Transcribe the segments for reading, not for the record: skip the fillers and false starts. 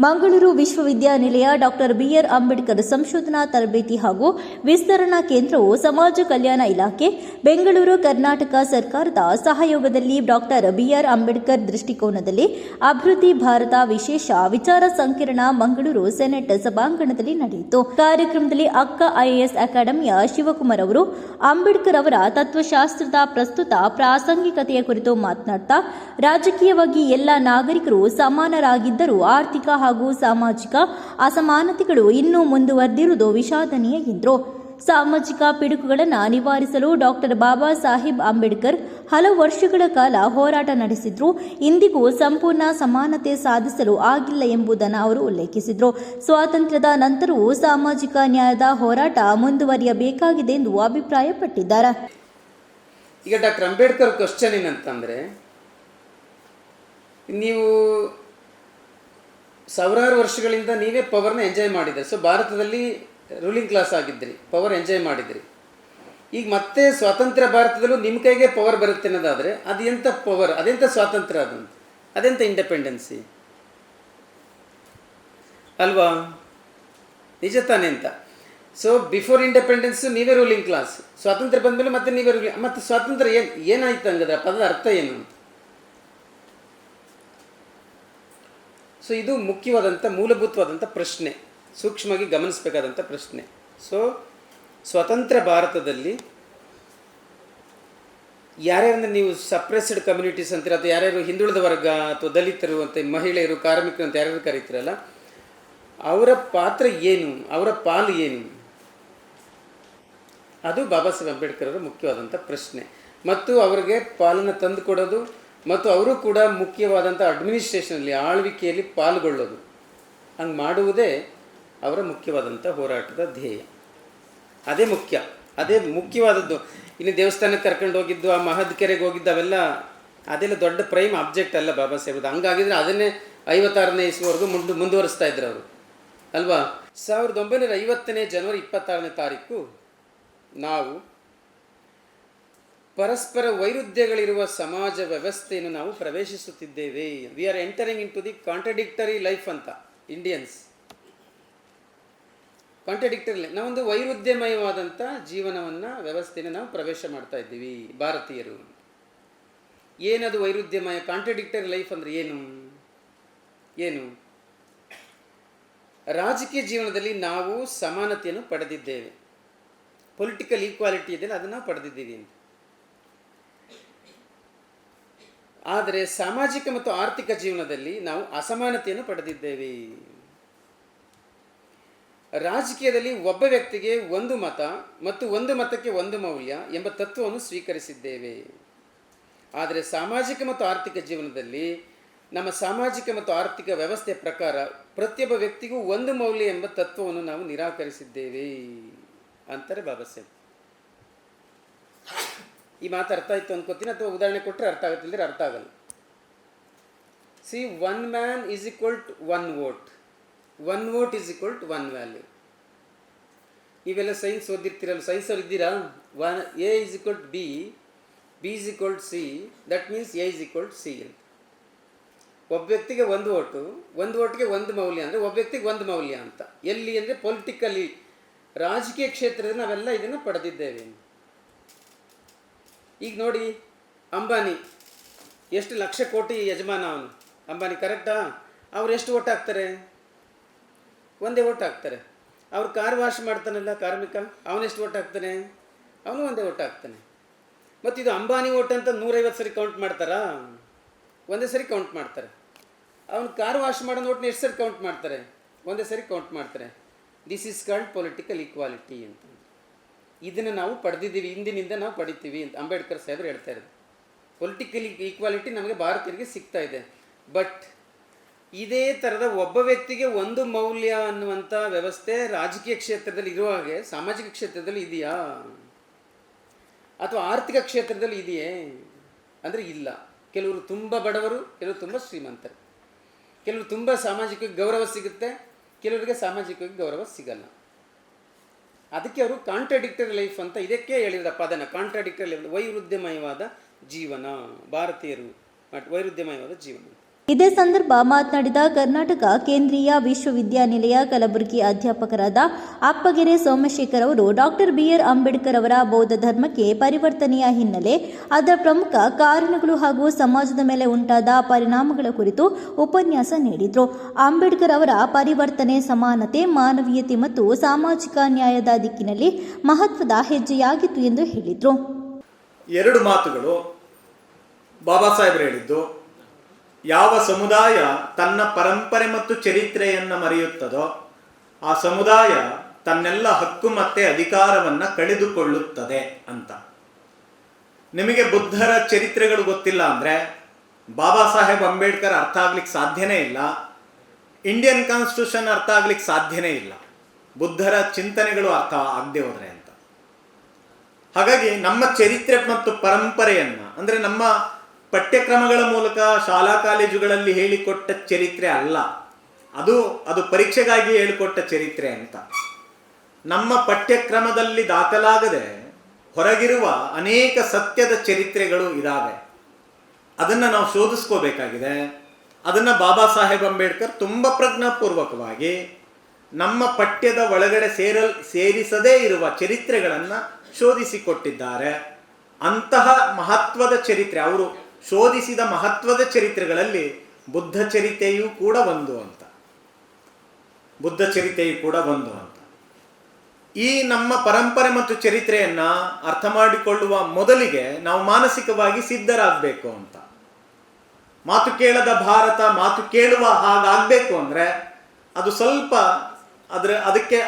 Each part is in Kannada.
ಮಂಗಳೂರು ವಿಶ್ವವಿದ್ಯಾನಿಲಯ ಡಾಕ್ಟರ್ ಬಿಆರ್ ಅಂಬೇಡ್ಕರ್ ಸಂಶೋಧನಾ ತರಬೇತಿ ಹಾಗೂ ವಿಸ್ತರಣಾ ಕೇಂದ್ರವು ಸಮಾಜ ಕಲ್ಯಾಣ ಇಲಾಖೆ ಬೆಂಗಳೂರು ಕರ್ನಾಟಕ ಸರ್ಕಾರದ ಸಹಯೋಗದಲ್ಲಿ ಡಾಕ್ಟರ್ ಬಿಆರ್ ಅಂಬೇಡ್ಕರ್ ದೃಷ್ಟಿಕೋನದಲ್ಲಿ ಅಭಿವೃದ್ಧಿ ಭಾರತ ವಿಶೇಷ ವಿಚಾರ ಸಂಕಿರಣ ಮಂಗಳೂರು ಸೆನೆಟ್ ಸಭಾಂಗಣದಲ್ಲಿ ನಡೆಯಿತು. ಕಾರ್ಯಕ್ರಮದಲ್ಲಿ ಅಕ್ಕ ಐಎಎಸ್ ಅಕಾಡೆಮಿಯ ಶಿವಕುಮಾರ್ ಅವರು ಅಂಬೇಡ್ಕರ್ ಅವರ ತತ್ವಶಾಸ್ತ್ರದ ಪ್ರಸ್ತುತ ಪ್ರಾಸಂಗಿಕತೆಯ ಕುರಿತು ಮಾತನಾಡುತ್ತಾ, ರಾಜಕೀಯವಾಗಿ ಎಲ್ಲ ನಾಗರಿಕರು ಸಮಾನರಾಗಿದ್ದರೂ ಆರ್ಥಿಕ ಹಾಗೂ ಸಾಮಾಜಿಕ ಅಸಮಾನತೆಗಳು ಇನ್ನೂ ಮುಂದುವರೆದಿರುವುದು ವಿಷಾದನೀಯ ಎಂದರು. ಸಾಮಾಜಿಕ ಪಿಡುಗುಗಳನ್ನು ನಿವಾರಿಸಲು ಡಾಕ್ಟರ್ ಬಾಬಾ ಸಾಹೇಬ್ ಅಂಬೇಡ್ಕರ್ ಹಲವು ವರ್ಷಗಳ ಕಾಲ ಹೋರಾಟ ನಡೆಸಿದ್ರು. ಇಂದಿಗೂ ಸಂಪೂರ್ಣ ಸಮಾನತೆ ಸಾಧಿಸಲು ಆಗಿಲ್ಲ ಎಂಬುದನ್ನು ಅವರು ಉಲ್ಲೇಖಿಸಿದರು. ಸ್ವಾತಂತ್ರ್ಯದ ನಂತರವೂ ಸಾಮಾಜಿಕ ನ್ಯಾಯದ ಹೋರಾಟ ಮುಂದುವರಿಯಬೇಕಾಗಿದೆ ಎಂದು ಅಭಿಪ್ರಾಯಪಟ್ಟಿದ್ದಾರೆ. ಈಗ ಡಾಕ್ಟರ್ ಅಂಬೇಡ್ಕರ್ ಕ್ವಶನ್ ಏನಂತಂದರೆ, ನೀವು ಸಾವಿರಾರು ವರ್ಷಗಳಿಂದ ನೀವೇ ಪವರ್ನ ಎಂಜಾಯ್ ಮಾಡಿದ್ರಿ. ಸೊ ಭಾರತದಲ್ಲಿ ರೂಲಿಂಗ್ ಕ್ಲಾಸ್ ಆಗಿದ್ರಿ, ಪವರ್ ಎಂಜಾಯ್ ಮಾಡಿದ್ರಿ. ಈಗ ಮತ್ತೆ ಸ್ವಾತಂತ್ರ್ಯ ಭಾರತದಲ್ಲೂ ನಿಮ್ಮ ಕೈಗೆ ಪವರ್ ಬರುತ್ತೆ ಅನ್ನೋದಾದರೆ ಅದು ಎಂಥ ಪವರ್, ಅದೆಂಥ ಸ್ವಾತಂತ್ರ್ಯ, ಅದೆಂಥ ಇಂಡಿಪೆಂಡೆನ್ಸಿ ಅಲ್ವಾ? ನಿಜ ತಾನೇ ಅಂತ. ಸೊ ಬಿಫೋರ್ ಇಂಡಿಪೆಂಡೆನ್ಸು ನೀವೇ ರೂಲಿಂಗ್ ಕ್ಲಾಸ್, ಸ್ವಾತಂತ್ರ್ಯ ಬಂದಮೇಲೆ ಮತ್ತೆ ನೀವೇ ರೂಲಿಂಗ್. ಮತ್ತು ಸ್ವಾತಂತ್ರ್ಯ ಏನಾಯ್ತು ಹಂಗದ ಪದದ ಅರ್ಥ ಏನು ಅಂತ. ಸೊ ಇದು ಮುಖ್ಯವಾದಂಥ ಮೂಲಭೂತವಾದಂಥ ಪ್ರಶ್ನೆ, ಸೂಕ್ಷ್ಮವಾಗಿ ಗಮನಿಸಬೇಕಾದಂಥ ಪ್ರಶ್ನೆ. ಸೊ ಸ್ವತಂತ್ರ ಭಾರತದಲ್ಲಿ ಯಾರ್ಯಾರಂದ್ರೆ ನೀವು ಸಪ್ರೆಸ್ಡ್ ಕಮ್ಯುನಿಟೀಸ್ ಅಂತೀರ, ಅಥವಾ ಯಾರ್ಯಾರು ಹಿಂದುಳಿದ ವರ್ಗ ಅಥವಾ ದಲಿತರು ಅಂತ, ಮಹಿಳೆಯರು, ಕಾರ್ಮಿಕರು ಅಂತ ಯಾರ್ಯಾರು ಕರೀತಿರಲ್ಲ, ಅವರ ಪಾತ್ರ ಏನು, ಅವರ ಪಾಲು ಏನು, ಅದು ಬಾಬಾ ಸಾಹೇಬ್ ಅಂಬೇಡ್ಕರ್ ಅವರ ಮುಖ್ಯವಾದಂಥ ಪ್ರಶ್ನೆ. ಮತ್ತು ಅವರಿಗೆ ಪಾಲನ್ನು ತಂದು ಕೊಡೋದು ಮತ್ತು ಅವರು ಕೂಡ ಮುಖ್ಯವಾದಂಥ ಅಡ್ಮಿನಿಸ್ಟ್ರೇಷನಲ್ಲಿ, ಆಳ್ವಿಕೆಯಲ್ಲಿ ಪಾಲ್ಗೊಳ್ಳೋದು, ಹಂಗೆ ಮಾಡುವುದೇ ಅವರ ಮುಖ್ಯವಾದಂಥ ಹೋರಾಟದ ಧ್ಯೇಯ. ಅದೇ ಮುಖ್ಯ, ಅದೇ ಮುಖ್ಯವಾದದ್ದು. ಇನ್ನು ದೇವಸ್ಥಾನಕ್ಕೆ ಕರ್ಕೊಂಡು ಹೋಗಿದ್ದು, ಆ ಮಹದ್ ಕೆರೆಗೆ ಹೋಗಿದ್ದು, ಅದೆಲ್ಲ ದೊಡ್ಡ ಪ್ರೈಮ್ ಆಬ್ಜೆಕ್ಟ್ ಅಲ್ಲ ಬಾಬಾ ಸಾಹೇಬ್ದು. ಹಂಗಾಗಿದ್ರೆ ಅದನ್ನೇ 56ನೇ ಇಸ್ವಿವರೆಗೂ ಮುಂದುವರಿಸ್ತಾ ಇದ್ರು ಅವರು ಅಲ್ವಾ. 1950 ಜನವರಿ 26ನೇ ತಾರೀಕು ನಾವು ಪರಸ್ಪರ ವೈರುಧ್ಯಗಳಿರುವ ಸಮಾಜ ವ್ಯವಸ್ಥೆಯನ್ನು ನಾವು ಪ್ರವೇಶಿಸುತ್ತಿದ್ದೇವೆ. We are entering into the contradictory life ಅಂತ ಇಂಡಿಯನ್ಸ್. ಕಾಂಟ್ರಡಿಕ್ಟರಿ, ನಾವೊಂದು ವೈರುಧ್ಯಮಯವಾದಂಥ ಜೀವನವನ್ನು, ವ್ಯವಸ್ಥೆಯನ್ನು ನಾವು ಪ್ರವೇಶ ಮಾಡ್ತಾ ಇದ್ದೀವಿ ಭಾರತೀಯರು. ಏನದು ವೈರುಧ್ಯಮಯ, ಕಾಂಟ್ರಡಿಕ್ಟರಿ ಲೈಫ್ ಅಂದರೆ ಏನು? ರಾಜಕೀಯ ಜೀವನದಲ್ಲಿ ನಾವು ಸಮಾನತೆಯನ್ನು ಪಡೆದಿದ್ದೇವೆ, ಪೊಲಿಟಿಕಲ್ ಈಕ್ವಾಲಿಟಿ ಇದೆಯಲ್ಲ ಅದನ್ನು ನಾವು ಪಡೆದಿದ್ದೀವಿ ಅಂತ. ಆದರೆ ಸಾಮಾಜಿಕ ಮತ್ತು ಆರ್ಥಿಕ ಜೀವನದಲ್ಲಿ ನಾವು ಅಸಮಾನತೆಯನ್ನು ಪಡೆದಿದ್ದೇವೆ. ರಾಜಕೀಯದಲ್ಲಿ ಒಬ್ಬ ವ್ಯಕ್ತಿಗೆ ಒಂದು ಮತ ಮತ್ತು ಒಂದು ಮತಕ್ಕೆ ಒಂದು ಮೌಲ್ಯ ಎಂಬ ತತ್ವವನ್ನು ಸ್ವೀಕರಿಸಿದ್ದೇವೆ. ಆದರೆ ಸಾಮಾಜಿಕ ಮತ್ತು ಆರ್ಥಿಕ ಜೀವನದಲ್ಲಿ ನಮ್ಮ ಸಾಮಾಜಿಕ ಮತ್ತು ಆರ್ಥಿಕ ವ್ಯವಸ್ಥೆಯ ಪ್ರಕಾರ ಪ್ರತಿಯೊಬ್ಬ ವ್ಯಕ್ತಿಗೂ ಒಂದು ಮೌಲ್ಯ ಎಂಬ ತತ್ವವನ್ನು ನಾವು ನಿರಾಕರಿಸಿದ್ದೇವೆ ಅಂತಾರೆ ಬಾಬಾ ಸಾಹೇಬ್. ಈ ಮಾತು ಅರ್ಥ ಆಯಿತು ಅನ್ಕೋತೀನಿ, ಅಥವಾ ಉದಾಹರಣೆ ಕೊಟ್ಟರೆ ಅರ್ಥ ಆಗುತ್ತಿಲ್ಲದ್ರೆ ಅರ್ಥ ಆಗಲ್ಲ. C, 1 man is equal to 1 vote, 1 vote is equal to 1 value. ನೀವೆಲ್ಲ ಸೈನ್ಸ್ ಓದಿರ್ತೀರಲ್ಲ, ಸೈನ್ಸ್ ಅವ್ರು ಇದ್ದೀರಾ? A is equal to B, B is equal to C, that means A is equal to C ಅಂತ. ಒಬ್ಬ ವ್ಯಕ್ತಿಗೆ ಒಂದು ಓಟ್ಗೆ ಒಂದು ಮೌಲ್ಯ ಅಂದರೆ ಒಬ್ಬ ವ್ಯಕ್ತಿಗೆ ಒಂದು ಮೌಲ್ಯ ಅಂತ. ಎಲ್ಲಿ ಅಂದರೆ ಪೊಲಿಟಿಕಲಿ, ರಾಜಕೀಯ ಕ್ಷೇತ್ರದಲ್ಲಿ ನಾವೆಲ್ಲ ಇದನ್ನು ಪಡೆದಿದ್ದೇವೆ. ಈಗ ನೋಡಿ, ಅಂಬಾನಿ ಎಷ್ಟು ಲಕ್ಷ ಕೋಟಿ ಯಜಮಾನ ಅವನು, ಅಂಬಾನಿ ಕರೆಕ್ಟಾ? ಅವ್ರು ಎಷ್ಟು ಓಟ್ ಹಾಕ್ತಾರೆ? ಒಂದೇ ಓಟ್ ಹಾಕ್ತಾರೆ. ಅವ್ರು ಕಾರ್ ವಾಶ್ ಮಾಡ್ತಾನಲ್ಲ ಕಾರ್ಮಿಕ, ಅವನೆಷ್ಟು ಓಟ್ ಹಾಕ್ತಾನೆ? ಅವನು ಒಂದೇ ಓಟ್ ಹಾಕ್ತಾನೆ. ಮತ್ತು ಇದು ಅಂಬಾನಿ ಓಟ್ ಅಂತ 150 ಸರಿ ಕೌಂಟ್ ಮಾಡ್ತಾರಾ? ಒಂದೇ ಸರಿ ಕೌಂಟ್ ಮಾಡ್ತಾರೆ. ಅವನು ಕಾರ್ ವಾಶ್ ಮಾಡೋ ಓಟ್ನ ಎಷ್ಟು ಸರಿ ಕೌಂಟ್ ಮಾಡ್ತಾರೆ? ಒಂದೇ ಸರಿ ಕೌಂಟ್ ಮಾಡ್ತಾರೆ. This is called political equality ಅಂತ. ಇದನ್ನು ನಾವು ಪಡೆದಿದ್ದೀವಿ, ಇಂದಿನಿಂದ ನಾವು ಪಡಿತೀವಿ ಅಂತ ಅಂಬೇಡ್ಕರ್ ಸಾಹೇಬರು ಹೇಳ್ತಾ ಇರೋದು. ಪೊಲಿಟಿಕಲ್ ಈಕ್ವಾಲಿಟಿ ನಮಗೆ ಭಾರತೀಯರಿಗೆ ಸಿಗ್ತಾ ಇದೆ. ಬಟ್ ಇದೇ ಥರದ ಒಬ್ಬ ವ್ಯಕ್ತಿಗೆ ಒಂದು ಮೌಲ್ಯ ಅನ್ನುವಂಥ ವ್ಯವಸ್ಥೆ ರಾಜಕೀಯ ಕ್ಷೇತ್ರದಲ್ಲಿ ಇರುವ ಹಾಗೆ ಸಾಮಾಜಿಕ ಕ್ಷೇತ್ರದಲ್ಲಿ ಇದೆಯಾ, ಅಥವಾ ಆರ್ಥಿಕ ಕ್ಷೇತ್ರದಲ್ಲಿ ಇದೆಯೇ ಅಂದರೆ ಇಲ್ಲ. ಕೆಲವರು ತುಂಬ ಬಡವರು, ಕೆಲವರು ತುಂಬ ಶ್ರೀಮಂತರು. ಕೆಲವರು ತುಂಬ ಸಾಮಾಜಿಕವಾಗಿ ಗೌರವ ಸಿಗುತ್ತೆ, ಕೆಲವರಿಗೆ ಸಾಮಾಜಿಕವಾಗಿ ಗೌರವ ಸಿಗಲ್ಲ. ಅದಕ್ಕೆ ಅವರು ಕಾಂಟ್ರಡಿಕ್ಟರಿ ಲೈಫ್ ಅಂತ ಇದಕ್ಕೆ ಹೇಳಿದ ಪದನ. ಕಾಂಟ್ರಡಿಕ್ಟರಿ ಲೈಫ್, ವೈರುಧ್ಯಮಯವಾದ ಜೀವನ, ಭಾರತೀಯರು ವೈರುಧ್ಯಮಯವಾದ ಜೀವನ. ಇದೇ ಸಂದರ್ಭ ಮಾತನಾಡಿದ ಕರ್ನಾಟಕ ಕೇಂದ್ರೀಯ ವಿಶ್ವವಿದ್ಯಾನಿಲಯ ಕಲಬುರಗಿ ಅಧ್ಯಾಪಕರಾದ ಅಪ್ಪಗೆರೆ ಸೋಮಶೇಖರ್ ಅವರು ಡಾಕ್ಟರ್ ಬಿಆರ್ ಅಂಬೇಡ್ಕರ್ ಅವರ ಬೌದ್ಧ ಧರ್ಮಕ್ಕೆ ಪರಿವರ್ತನೆಯ ಹಿನ್ನೆಲೆ, ಅದರ ಪ್ರಮುಖ ಕಾರಣಗಳು ಹಾಗೂ ಸಮಾಜದ ಮೇಲೆ ಉಂಟಾದ ಪರಿಣಾಮಗಳ ಕುರಿತು ಉಪನ್ಯಾಸ ನೀಡಿದರು. ಅಂಬೇಡ್ಕರ್ ಅವರ ಪರಿವರ್ತನೆ ಸಮಾನತೆ, ಮಾನವೀಯತೆ ಮತ್ತು ಸಾಮಾಜಿಕ ನ್ಯಾಯದ ದಿಕ್ಕಿನಲ್ಲಿ ಮಹತ್ವದ ಹೆಜ್ಜೆಯಾಗಿತ್ತು ಎಂದು ಹೇಳಿದರು. ಎರಡು ಮಾತುಗಳು ಬಾಬಾ ಸಾಹೇಬರು ಹೇಳಿದ್ದು, ಯಾವ ಸಮುದಾಯ ತನ್ನ ಪರಂಪರೆ ಮತ್ತು ಚರಿತ್ರೆಯನ್ನು ಮರೆಯುತ್ತದೋ ಆ ಸಮುದಾಯ ತನ್ನೆಲ್ಲ ಹಕ್ಕು ಮತ್ತು ಅಧಿಕಾರವನ್ನು ಕಳೆದುಕೊಳ್ಳುತ್ತದೆ ಅಂತ. ನಿಮಗೆ ಬುದ್ಧರ ಚರಿತ್ರೆಗಳು ಗೊತ್ತಿಲ್ಲ ಅಂದರೆ ಬಾಬಾ ಸಾಹೇಬ್ ಅಂಬೇಡ್ಕರ್ ಅರ್ಥ ಆಗ್ಲಿಕ್ಕೆ ಸಾಧ್ಯನೇ ಇಲ್ಲ, ಇಂಡಿಯನ್ ಕಾನ್ಸ್ಟಿಟ್ಯೂಷನ್ ಅರ್ಥ ಆಗ್ಲಿಕ್ಕೆ ಸಾಧ್ಯನೇ ಇಲ್ಲ, ಬುದ್ಧರ ಚಿಂತನೆಗಳು ಅರ್ಥ ಆಗದೆ ಹೋದರೆ ಅಂತ. ಹಾಗಾಗಿ ನಮ್ಮ ಚರಿತ್ರೆ ಮತ್ತು ಪರಂಪರೆಯನ್ನು, ಅಂದರೆ ನಮ್ಮ ಪಠ್ಯಕ್ರಮಗಳ ಮೂಲಕ ಶಾಲಾ ಕಾಲೇಜುಗಳಲ್ಲಿ ಹೇಳಿಕೊಟ್ಟ ಚರಿತ್ರೆ ಅಲ್ಲ, ಅದು ಪರೀಕ್ಷೆಗಾಗಿ ಹೇಳಿಕೊಟ್ಟ ಚರಿತ್ರೆ ಅಂತ. ನಮ್ಮ ಪಠ್ಯಕ್ರಮದಲ್ಲಿ ದಾಖಲಾಗದೆ ಹೊರಗಿರುವ ಅನೇಕ ಸತ್ಯದ ಚರಿತ್ರೆಗಳು ಇದ್ದಾವೆ. ಅದನ್ನು ನಾವು ಶೋಧಿಸ್ಕೋಬೇಕಾಗಿದೆ. ಅದನ್ನು ಬಾಬಾ ಸಾಹೇಬ್ ಅಂಬೇಡ್ಕರ್ ತುಂಬ ಪ್ರಜ್ಞಾಪೂರ್ವಕವಾಗಿ ನಮ್ಮ ಪಠ್ಯದ ಒಳಗಡೆ ಸೇರಿಸದೇ ಇರುವ ಚರಿತ್ರೆಗಳನ್ನು ಶೋಧಿಸಿಕೊಟ್ಟಿದ್ದಾರೆ. ಅಂತಹ ಮಹತ್ವದ ಚರಿತ್ರೆ, ಅವರು ಶೋಧಿಸಿದ ಮಹತ್ವದ ಚರಿತ್ರೆಗಳಲ್ಲಿ ಬುದ್ಧ ಚರಿತೆಯೂ ಕೂಡ ಒಂದು ಅಂತ. ಈ ನಮ್ಮ ಪರಂಪರೆ ಮತ್ತು ಚರಿತ್ರೆಯನ್ನು ಅರ್ಥ ಮಾಡಿಕೊಳ್ಳುವ ಮೊದಲಿಗೆ ನಾವು ಮಾನಸಿಕವಾಗಿ ಸಿದ್ಧರಾಗಬೇಕು ಅಂತ. ಮಾತು ಕೇಳದ ಭಾರತ ಮಾತು ಕೇಳುವ ಹಾಗಾಗಬೇಕು ಅಂದರೆ ಅದು ಸ್ವಲ್ಪ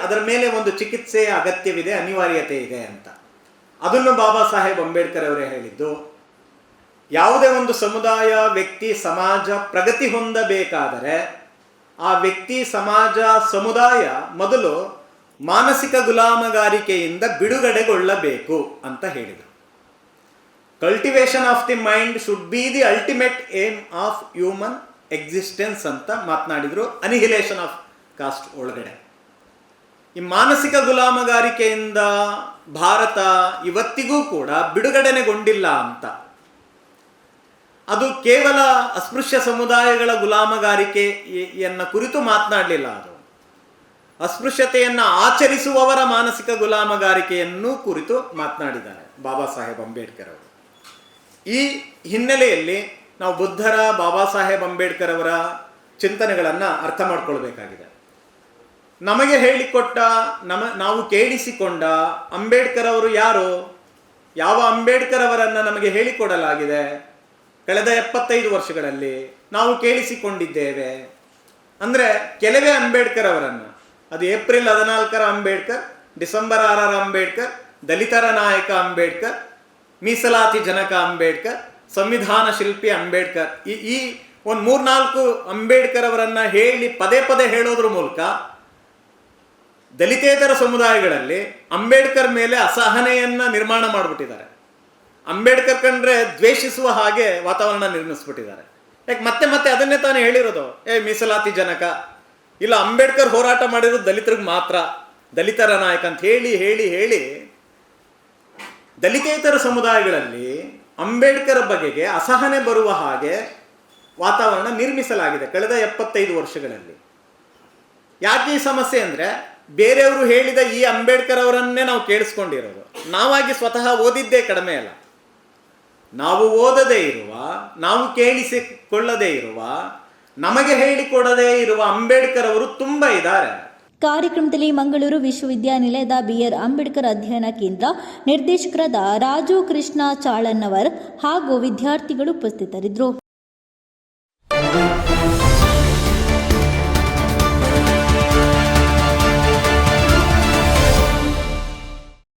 ಅದರ ಮೇಲೆ ಒಂದು ಚಿಕಿತ್ಸೆಯ ಅಗತ್ಯವಿದೆ, ಅನಿವಾರ್ಯತೆ ಇದೆ ಅಂತ. ಅದನ್ನು ಬಾಬಾ ಸಾಹೇಬ್ ಅಂಬೇಡ್ಕರ್ ಅವರೇ ಹೇಳಿದ್ದು. ಯಾವುದೇ ಒಂದು ಸಮುದಾಯ, ವ್ಯಕ್ತಿ, ಸಮಾಜ ಪ್ರಗತಿ ಹೊಂದಬೇಕಾದರೆ ಆ ವ್ಯಕ್ತಿ, ಸಮಾಜ, ಸಮುದಾಯ ಮೊದಲು ಮಾನಸಿಕ ಗುಲಾಮಗಾರಿಕೆಯಿಂದ ಬಿಡುಗಡೆಗೊಳ್ಳಬೇಕು ಅಂತ ಹೇಳಿದರು. Cultivation of the mind should be the ultimate aim of human existence ಅಂತ ಮಾತನಾಡಿದರು ಅನಿಹಿಲೇಷನ್ ಆಫ್ ಕಾಸ್ಟ್ ಒಳಗಡೆ. ಈ ಮಾನಸಿಕ ಗುಲಾಮಗಾರಿಕೆಯಿಂದ ಭಾರತ ಇವತ್ತಿಗೂ ಕೂಡ ಬಿಡುಗಡೆಗೊಂಡಿಲ್ಲ ಅಂತ. ಅದು ಕೇವಲ ಅಸ್ಪೃಶ್ಯ ಸಮುದಾಯಗಳ ಗುಲಾಮಗಾರಿಕೆಯನ್ನು ಕುರಿತು ಮಾತನಾಡಲಿಲ್ಲ, ಅದು ಅಸ್ಪೃಶ್ಯತೆಯನ್ನು ಆಚರಿಸುವವರ ಮಾನಸಿಕ ಗುಲಾಮಗಾರಿಕೆಯನ್ನು ಕುರಿತು ಮಾತನಾಡಿದ್ದಾರೆ ಬಾಬಾ ಸಾಹೇಬ್ ಅಂಬೇಡ್ಕರ್ ಅವರು. ಈ ಹಿನ್ನೆಲೆಯಲ್ಲಿ ನಾವು ಬುದ್ಧರ, ಬಾಬಾ ಸಾಹೇಬ್ ಅಂಬೇಡ್ಕರ್ ಅವರ ಚಿಂತನೆಗಳನ್ನು ಅರ್ಥ ಮಾಡ್ಕೊಳ್ಬೇಕಾಗಿದೆ. ನಮಗೆ ಹೇಳಿಕೊಟ್ಟ, ನಾವು ಕೇಳಿಸಿಕೊಂಡ ಅಂಬೇಡ್ಕರ್ ಅವರು ಯಾರು? ಯಾವ ಅಂಬೇಡ್ಕರ್ ಅವರನ್ನು ನಮಗೆ ಹೇಳಿಕೊಡಲಾಗಿದೆ? ಕಳೆದ 75 ವರ್ಷಗಳಲ್ಲಿ ನಾವು ಕೇಳಿಸಿಕೊಂಡಿದ್ದೇವೆ. ಅಂದರೆ ಕೆಲವೇ ಅಂಬೇಡ್ಕರ್ ಅವರನ್ನು, ಅದು ಏಪ್ರಿಲ್ 14ರ ಅಂಬೇಡ್ಕರ್, ಡಿಸೆಂಬರ್ 6ರ ಅಂಬೇಡ್ಕರ್, ದಲಿತರ ನಾಯಕ ಅಂಬೇಡ್ಕರ್, ಮೀಸಲಾತಿ ಜನಕ ಅಂಬೇಡ್ಕರ್, ಸಂವಿಧಾನ ಶಿಲ್ಪಿ ಅಂಬೇಡ್ಕರ್, ಈ ಒಂದು 3-4 ಅಂಬೇಡ್ಕರ್ ಅವರನ್ನು ಹೇಳಿ ಪದೇ ಪದೇ ಹೇಳೋದ್ರ ಮೂಲಕ ದಲಿತೇತರ ಸಮುದಾಯಗಳಲ್ಲಿ ಅಂಬೇಡ್ಕರ್ ಮೇಲೆ ಅಸಹನೆಯನ್ನು ನಿರ್ಮಾಣ ಮಾಡಿಬಿಟ್ಟಿದ್ದಾರೆ. ಅಂಬೇಡ್ಕರ್ ಕಂಡ್ರೆ ದ್ವೇಷಿಸುವ ಹಾಗೆ ವಾತಾವರಣ ನಿರ್ಮಿಸ್ಬಿಟ್ಟಿದ್ದಾರೆ. ಯಾಕೆ ಮತ್ತೆ ಮತ್ತೆ ಅದನ್ನೇ ತಾನೇ ಹೇಳಿರೋದು, ಮೀಸಲಾತಿ ಜನಕ, ಇಲ್ಲ ಅಂಬೇಡ್ಕರ್ ಹೋರಾಟ ಮಾಡಿರೋದು ದಲಿತರಿಗೆ ಮಾತ್ರ, ದಲಿತರ ನಾಯಕ ಅಂತ ಹೇಳಿ ಹೇಳಿ ಹೇಳಿ ದಲಿತೇತರ ಸಮುದಾಯಗಳಲ್ಲಿ ಅಂಬೇಡ್ಕರ್ ಬಗೆಗೆ ಅಸಹನೆ ಬರುವ ಹಾಗೆ ವಾತಾವರಣ ನಿರ್ಮಿಸಲಾಗಿದೆ ಕಳೆದ 75 ವರ್ಷಗಳಲ್ಲಿ. ಯಾಕೆ ಈ ಸಮಸ್ಯೆ ಅಂದರೆ, ಬೇರೆಯವರು ಹೇಳಿದ ಈ ಅಂಬೇಡ್ಕರ್ ಅವರನ್ನೇ ನಾವು ಕೇಳಿಸ್ಕೊಂಡಿರೋದು. ನಾವಾಗಿ ಸ್ವತಃ ಓದಿದ್ದೇ ಕಡಿಮೆ ಅಲ್ಲ. ನಾವು ಓದದೇ ಇರುವ, ನಾವು ಕೇಳಿಸಿಕೊಳ್ಳದೇ ಇರುವ, ನಮಗೆ ಹೇಳಿಕೊಡದೇ ಇರುವ ಅಂಬೇಡ್ಕರ್ ಅವರು ತುಂಬ ಇದ್ದಾರೆ. ಕಾರ್ಯಕ್ರಮದಲ್ಲಿ ಮಂಗಳೂರು ವಿಶ್ವವಿದ್ಯಾನಿಲಯದ ಬಿಆರ್ ಅಂಬೇಡ್ಕರ್ ಅಧ್ಯಯನ ಕೇಂದ್ರ ನಿರ್ದೇಶಕರಾದ ರಾಜು ಕೃಷ್ಣ ಚಾಳನ್ನವರ್ ಹಾಗೂ ವಿದ್ಯಾರ್ಥಿಗಳು ಉಪಸ್ಥಿತರಿದ್ದರು.